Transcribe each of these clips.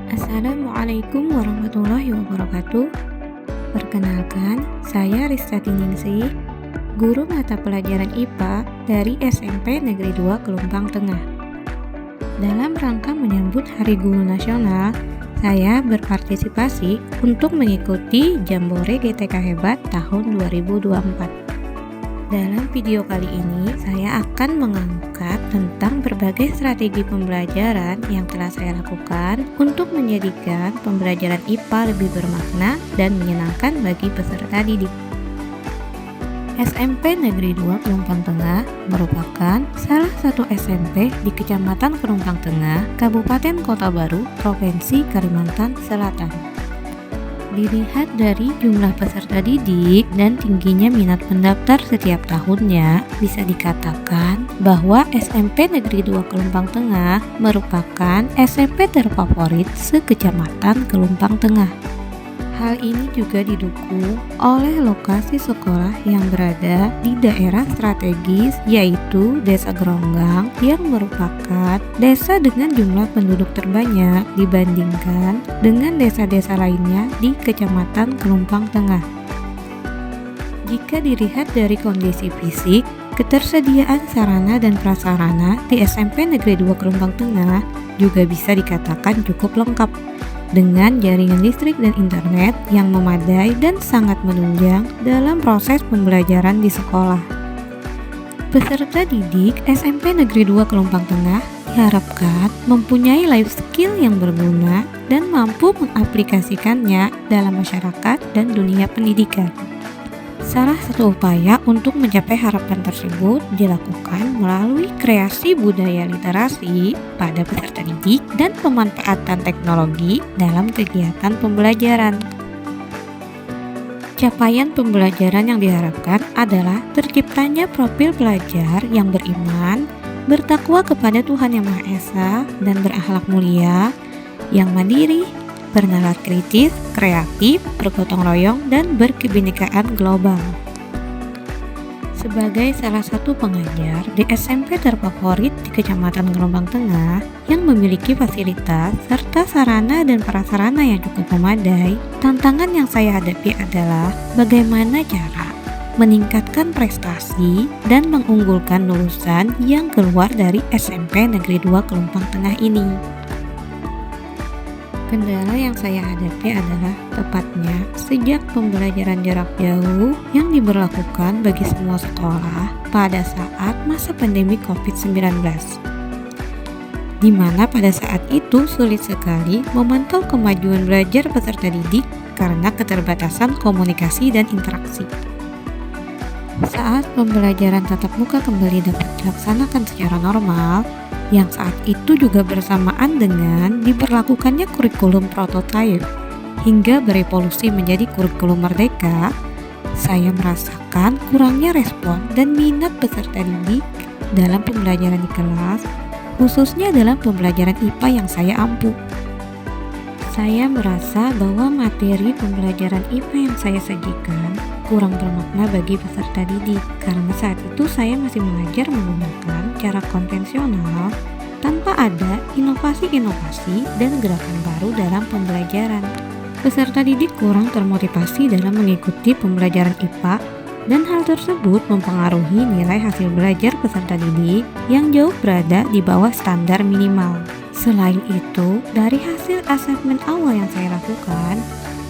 Assalamualaikum warahmatullahi wabarakatuh. Perkenalkan, saya Ristati Ningsih, guru mata pelajaran IPA dari SMP Negeri 2 Kelumpang Tengah. Dalam rangka menyambut Hari Guru Nasional, saya berpartisipasi untuk mengikuti Jambore GTK Hebat tahun 2024. Dalam video kali ini, saya akan mengangkat tentang berbagai strategi pembelajaran yang telah saya lakukan untuk menjadikan pembelajaran IPA lebih bermakna dan menyenangkan bagi peserta didik. SMP Negeri 2 Kelumpang Tengah merupakan salah satu SMP di Kecamatan Kelumpang Tengah, Kabupaten Kota Baru, Provinsi Kalimantan Selatan. Dilihat dari jumlah peserta didik dan tingginya minat pendaftar setiap tahunnya, bisa dikatakan bahwa SMP Negeri 2 Kelumpang Tengah merupakan SMP terfavorit se-Kecamatan Kelumpang Tengah. Hal ini juga didukung oleh lokasi sekolah yang berada di daerah strategis, yaitu Desa Geronggang yang merupakan desa dengan jumlah penduduk terbanyak dibandingkan dengan desa-desa lainnya di Kecamatan Kelumpang Tengah. Jika dilihat dari kondisi fisik, ketersediaan sarana dan prasarana di SMP Negeri 2 Kelumpang Tengah juga bisa dikatakan cukup lengkap, dengan jaringan listrik dan internet yang memadai dan sangat menunjang dalam proses pembelajaran di sekolah. Peserta didik SMP Negeri 2 Kelumpang Tengah diharapkan mempunyai life skill yang berguna dan mampu mengaplikasikannya dalam masyarakat dan dunia pendidikan. Salah satu upaya untuk mencapai harapan tersebut dilakukan melalui kreasi budaya literasi pada peserta didik dan pemanfaatan teknologi dalam kegiatan pembelajaran. Capaian pembelajaran yang diharapkan adalah terciptanya profil pelajar yang beriman, bertakwa kepada Tuhan Yang Maha Esa, dan berakhlak mulia, yang mandiri, bernalar kritis, kreatif, bergotong royong, dan berkebinekaan global. Sebagai salah satu pengajar di SMP terfavorit di Kecamatan Kelumpang Tengah yang memiliki fasilitas serta sarana dan prasarana yang cukup memadai, tantangan yang saya hadapi adalah bagaimana cara meningkatkan prestasi dan mengunggulkan lulusan yang keluar dari SMP Negeri 2 Kelumpang Tengah ini. Kendala yang saya hadapi adalah tepatnya sejak pembelajaran jarak jauh yang diberlakukan bagi semua sekolah pada saat masa pandemi COVID-19, di mana pada saat itu sulit sekali memantau kemajuan belajar peserta didik karena keterbatasan komunikasi dan interaksi. Saat pembelajaran tatap muka kembali dapat dilaksanakan secara normal, yang saat itu juga bersamaan dengan diberlakukannya kurikulum prototipe hingga berevolusi menjadi kurikulum merdeka, saya merasakan kurangnya respon dan minat peserta didik dalam pembelajaran di kelas, khususnya dalam pembelajaran IPA yang saya ampu. Saya merasa bahwa materi pembelajaran IPA yang saya sajikan kurang bermakna bagi peserta didik karena saat itu saya masih mengajar menggunakan cara konvensional tanpa ada inovasi-inovasi dan gerakan baru dalam pembelajaran. Peserta didik kurang termotivasi dalam mengikuti pembelajaran IPA dan hal tersebut mempengaruhi nilai hasil belajar peserta didik yang jauh berada di bawah standar minimal. Selain itu, dari hasil asesmen awal yang saya lakukan,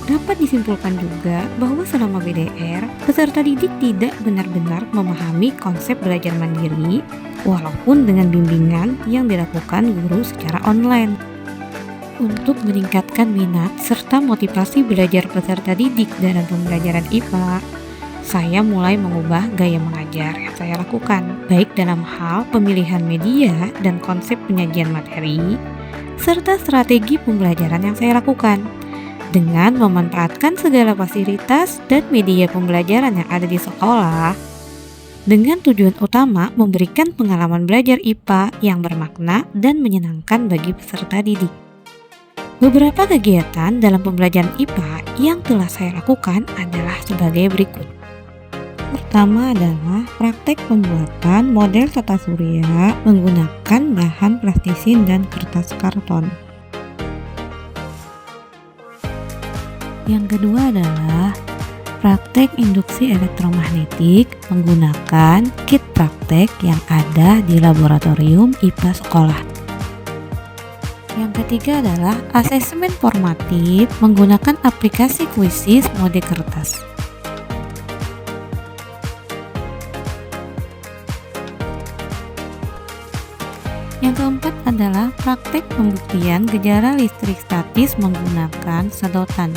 dapat disimpulkan juga bahwa selama BDR, peserta didik tidak benar-benar memahami konsep belajar mandiri, walaupun dengan bimbingan yang dilakukan guru secara online. Untuk meningkatkan minat serta motivasi belajar peserta didik dalam pembelajaran IPA, saya mulai mengubah gaya mengajar yang saya lakukan, baik dalam hal pemilihan media dan konsep penyajian materi, serta strategi pembelajaran yang saya lakukan, dengan memanfaatkan segala fasilitas dan media pembelajaran yang ada di sekolah, dengan tujuan utama memberikan pengalaman belajar IPA yang bermakna dan menyenangkan bagi peserta didik. Beberapa kegiatan dalam pembelajaran IPA yang telah saya lakukan adalah sebagai berikut. Pertama adalah praktek pembuatan model tata surya menggunakan bahan plastisin dan kertas karton. Yang kedua adalah praktek induksi elektromagnetik menggunakan kit praktek yang ada di laboratorium IPA sekolah. Yang ketiga adalah asesmen formatif menggunakan aplikasi Quizzes mode kertas. Yang keempat adalah praktek pembuktian gejala listrik statis menggunakan sedotan.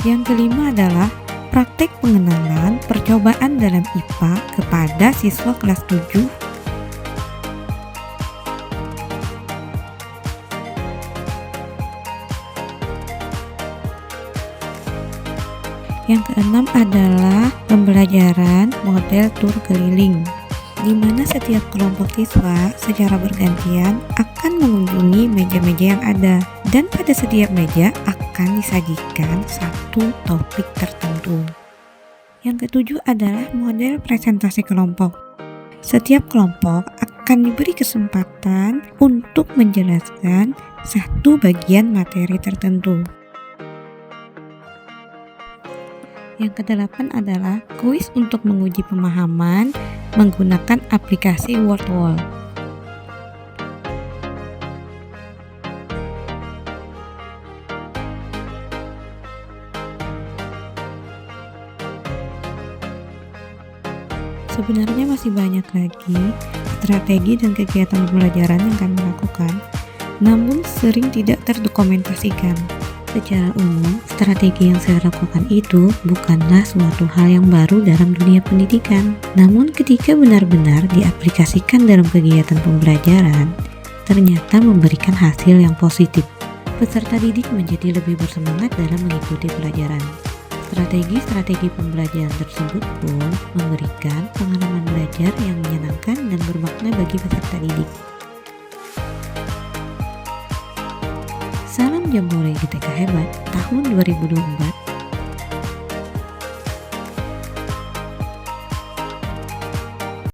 Yang kelima adalah praktek pengenalan percobaan dalam IPA kepada siswa kelas 7. Yang keenam adalah pembelajaran model tur keliling, di mana setiap kelompok siswa secara bergantian akan mengunjungi meja-meja yang ada, dan pada setiap meja akan disajikan satu topik tertentu. Yang ketujuh adalah model presentasi kelompok. Setiap kelompok akan diberi kesempatan untuk menjelaskan satu bagian materi tertentu. Yang kedelapan adalah kuis untuk menguji pemahaman menggunakan aplikasi Wordwall. Sebenarnya masih banyak lagi strategi dan kegiatan pembelajaran yang kami lakukan, namun sering tidak terdokumentasikan. Secara umum, strategi yang saya lakukan itu bukanlah suatu hal yang baru dalam dunia pendidikan. Namun ketika benar-benar diaplikasikan dalam kegiatan pembelajaran, ternyata memberikan hasil yang positif. Peserta didik menjadi lebih bersemangat dalam mengikuti pelajaran. Strategi-strategi pembelajaran tersebut pun memberikan pengalaman belajar yang menyenangkan dan bermakna bagi peserta didik. Salam Jambore GTK Hebat tahun 2024